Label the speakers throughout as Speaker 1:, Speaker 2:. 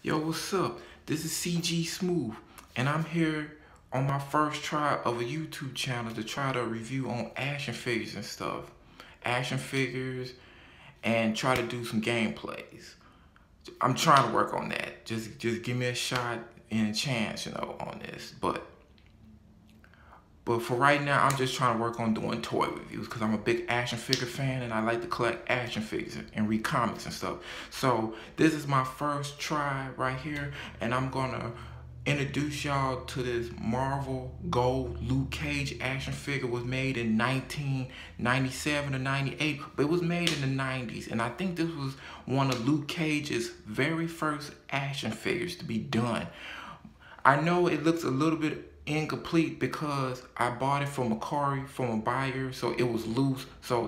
Speaker 1: Yo, what's up? This is CG Smooth, and I'm here on my first try of a YouTube channel to try to review on action figures and stuff. Action figures, and try to do some gameplays. I'm trying to work on that. Just give me a shot and a chance, on this. But for right now, I'm just trying to work on doing toy reviews because I'm a big action figure fan and I like to collect action figures and read comics and stuff. So this is my first try right here, and I'm gonna introduce y'all to this Marvel Gold Luke Cage action figure. Was made in 1997 or 98, but it was made in the 90s, and I think this was one of Luke Cage's very first action figures to be done. I know it looks a little bit incomplete because I bought it from Macari from a buyer, so it was loose. So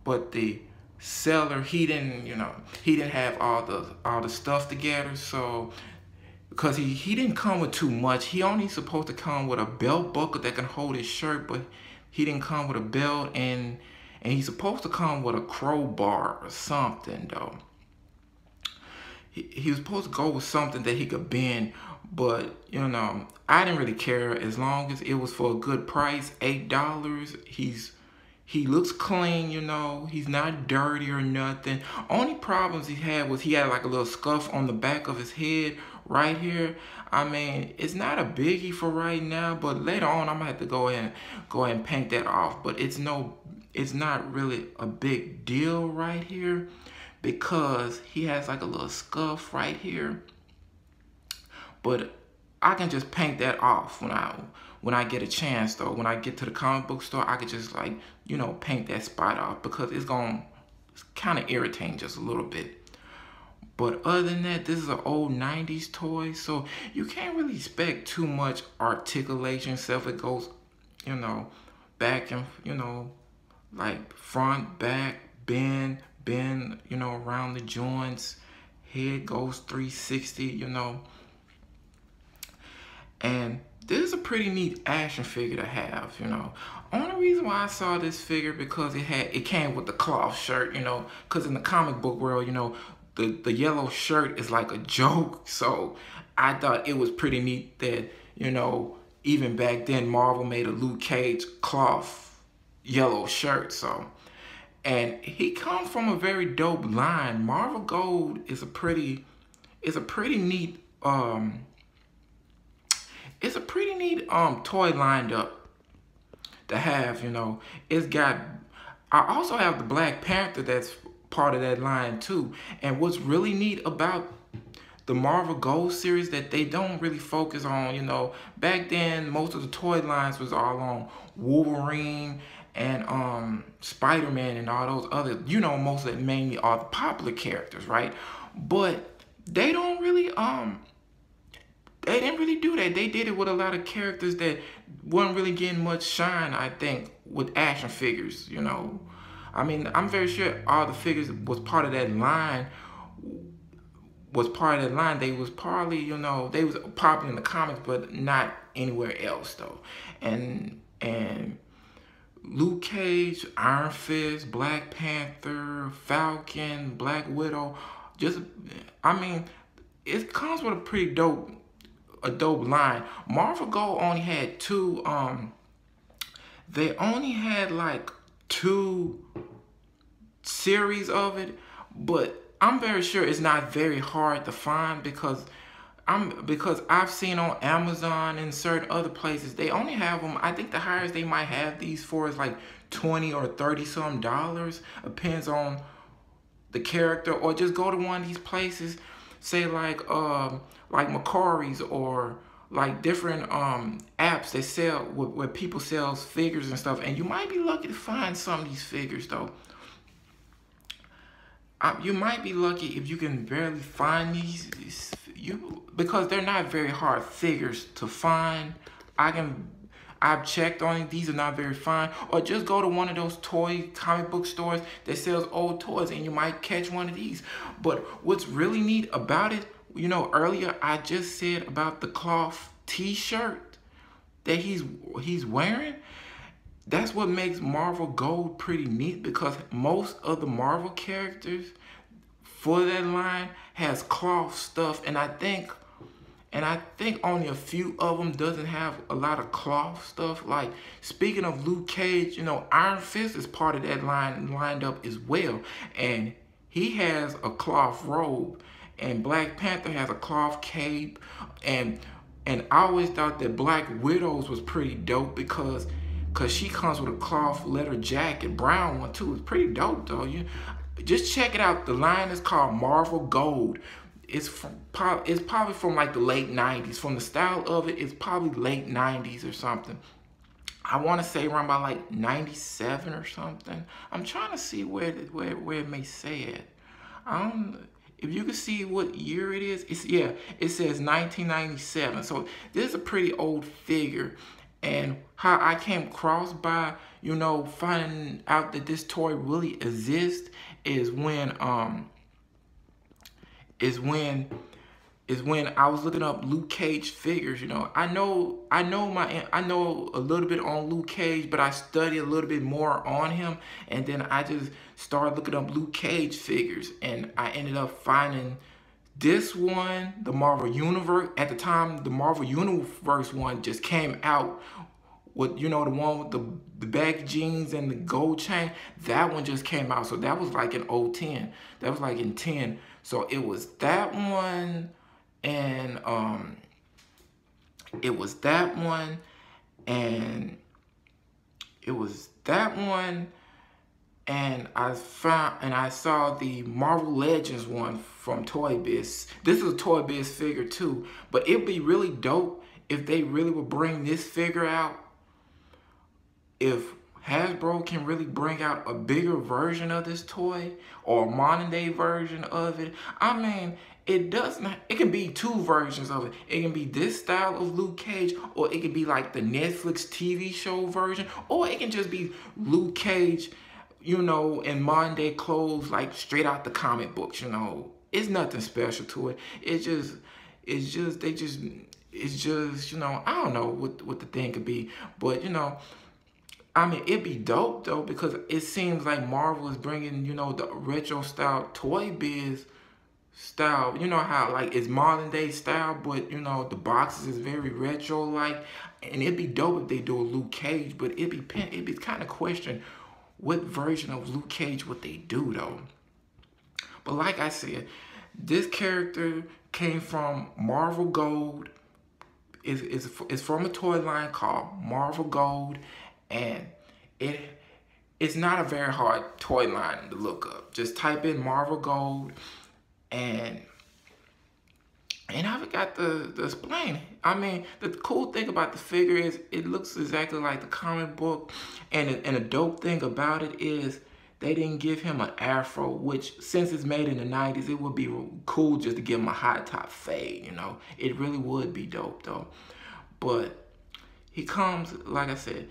Speaker 1: but the seller, he didn't have all the stuff together. So because he didn't come with too much, he only supposed to come with a belt buckle that can hold his shirt, but he didn't come with a belt, and he's supposed to come with a crowbar or something though. He was supposed to go with something that he could bend, but I didn't really care as long as it was for a good price, $8. He looks clean, he's not dirty or nothing. Only problems he had was he had like a little scuff on the back of his head right here. I mean, it's not a biggie for right now, but later on I'm gonna have to go ahead and paint that off. But it's not really a big deal right here, because he has like a little scuff right here. But I can just paint that off when I get a chance though. When I get to the comic book store, I could just paint that spot off, because it's kind of irritating just a little bit. But other than that, this is an old 90s toy, so you can't really expect too much articulation, except it goes, back and, like front, back, bend, around the joints, head goes 360, and this is a pretty neat action figure to have, Only reason why I saw this figure because it came with the cloth shirt, because in the comic book world, the yellow shirt is like a joke. So I thought it was pretty neat that, even back then Marvel made a Luke Cage cloth yellow shirt. So, and he comes from a very dope line. Marvel Gold is a pretty neat it's a pretty neat toy lined up to have. It's got, I also have the Black Panther that's part of that line too. And what's really neat about the Marvel Gold series that they don't really focus on, back then most of the toy lines was all on Wolverine and Spider-Man and all those other, most of it mainly are the popular characters, right? But they don't really they didn't really do that. They did it with a lot of characters that weren't really getting much shine, I think, with action figures, I mean, I'm very sure all the figures was part of that line. They was probably, they was popular in the comics, but not anywhere else though. And Luke Cage, Iron Fist, Black Panther, Falcon, Black Widow, I mean, it comes with a pretty dope line. Marvel Gold only had two, they only had like 2 series of it, but I'm very sure it's not very hard to find, because I've seen on Amazon and certain other places they only have them. I think the highest they might have these for is like $20 or $30 some dollars, depends on the character. Or just go to one of these places, say like Macari's, or like different apps that sell where people sell figures and stuff, and you might be lucky to find some of these figures though. You might be lucky if you can barely find these, because they're not very hard figures to find. I've checked on it, these are not very fine. Or just go to one of those toy comic book stores that sells old toys, and you might catch one of these. But what's really neat about it, earlier I just said about the cloth t-shirt that he's wearing. That's what makes Marvel Gold pretty neat, because most of the Marvel characters for that line has cloth stuff, and I think only a few of them doesn't have a lot of cloth stuff. Like, speaking of Luke Cage, you know, Iron Fist is part of that line lined up as well, and he has a cloth robe, and Black Panther has a cloth cape, and I always thought that Black Widow's was pretty dope because she comes with a cloth leather jacket, brown one too. It's pretty dope though. You just check it out. The line is called Marvel Gold. It's probably from like the late 90s. From the style of it, it's probably late 90s or something. I want to say around about like 97 or something. I'm trying to see where it may say it. If you can see what year it is, it says 1997. So this is a pretty old figure. And how I came across by, you know, finding out that this toy really exists is when I was looking up Luke Cage figures. You know, I know a little bit on Luke Cage, but I studied a little bit more on him, and then I just started looking up Luke Cage figures, and I ended up finding this one, the Marvel Universe. At the time, the Marvel Universe one just came out. With, you know, the one with the baggy jeans and the gold chain, that one just came out. So that was like in 010. That was like in 10. So it was that one, and it was that one, and it was that one, and I saw the Marvel Legends one from Toy Biz. This is a Toy Biz figure too, but it'd be really dope if they really would bring this figure out. If Hasbro can really bring out a bigger version of this toy, or a modern day version of it. I mean, it can be two versions of it. It can be this style of Luke Cage, or it can be like the Netflix TV show version, or it can just be Luke Cage, you know, in modern day clothes, like straight out the comic books. You know, it's nothing special to it. It's just, you know, I don't know what the thing could be, but you know, I mean, it'd be dope though, because it seems like Marvel is bringing, you know, the retro style Toy Biz style. You know how like it's modern day style, but you know the boxes is very retro like, and it'd be dope if they do a Luke Cage, but it'd be kind of question what version of Luke Cage would they do though. But like I said, this character came from Marvel Gold. It's from a toy line called Marvel Gold. And it's not a very hard toy line to look up. Just type in Marvel Gold, and I forgot to explain. I mean, the cool thing about the figure is it looks exactly like the comic book, and a dope thing about it is they didn't give him an afro, which since it's made in the 90s, it would be cool just to give him a high top fade. You know, it really would be dope though. But he comes, like I said,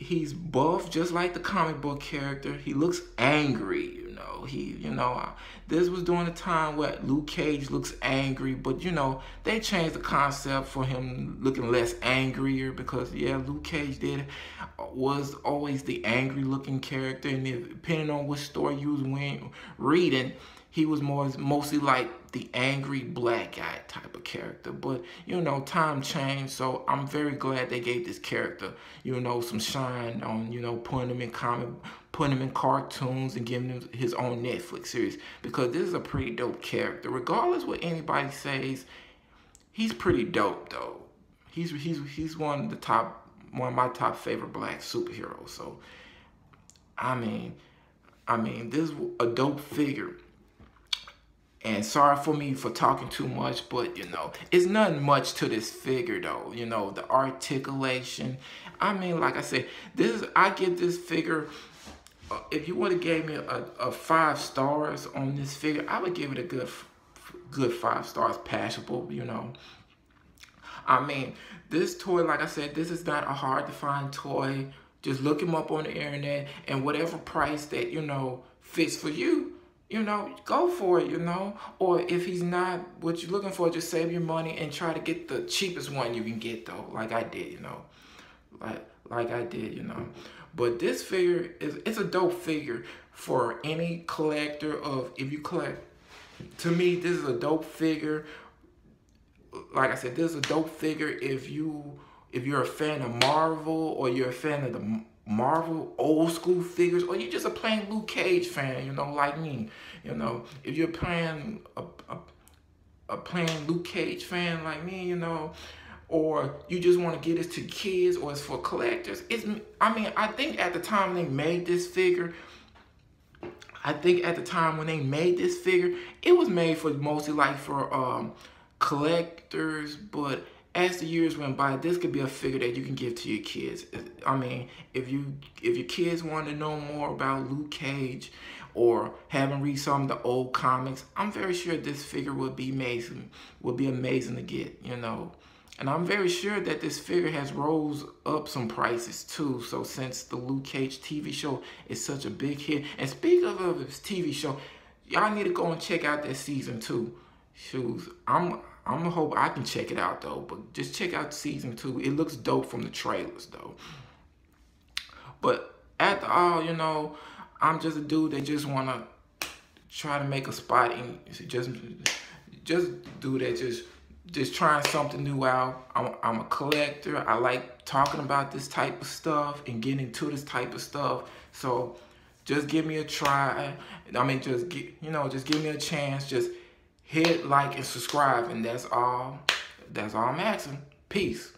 Speaker 1: he's buff just like the comic book character. He looks angry, you know. This was during the time where Luke Cage looks angry, but you know, they changed the concept for him looking less angrier, because yeah, Luke Cage was always the angry looking character, and depending on which story you was reading, he was mostly like the angry black guy type of character. But, you know, time changed, so I'm very glad they gave this character, you know, some shine on, you know, putting him in cartoons and giving him his own Netflix series. Because this is a pretty dope character. Regardless what anybody says, he's pretty dope, though. He's one of my top favorite black superheroes. So, I mean, this is a dope figure. And sorry for me for talking too much, but you know, it's nothing much to this figure though. You know, the articulation. I mean, like I said, I give this figure, if you would have gave me a 5 stars on this figure, I would give it a good 5 stars, passable, you know. I mean, this toy, like I said, this is not a hard to find toy. Just look him up on the internet, and whatever price that, you know, fits for you, you know, go for it, you know. Or if he's not what you're looking for, just save your money and try to get the cheapest one you can get though, like I did, you know. Like I did, you know. But this figure it's a dope figure for any collector of, if you collect, to me, this is a dope figure. Like I said, this is a dope figure if you're a fan of Marvel, or you're a fan of the Marvel old school figures, or you're just a plain Luke Cage fan, you know, like me. You know, if you're playing a plain Luke Cage fan like me, you know, or you just want to get this to kids, or it's for collectors. I mean, I think at the time they made this figure, it was made for mostly like for collectors, but as the years went by, this could be a figure that you can give to your kids. I mean, if your kids want to know more about Luke Cage, or haven't read some of the old comics, I'm very sure this figure would be amazing. To get, you know. And I'm very sure that this figure has rose up some prices too. So since the Luke Cage TV show is such a big hit, and speaking of this TV show, y'all need to go and check out that season 2. Shoes, I'm gonna hope I can check it out though. But just check out season 2. It looks dope from the trailers though. But after all, you know, I'm just a dude that just wanna try to make a spot in just do that, just trying something new out. I'm a collector. I like talking about this type of stuff and getting into this type of stuff. So just give me a try. I mean, just give me a chance. Just hit like and subscribe, and that's all I'm asking. Peace.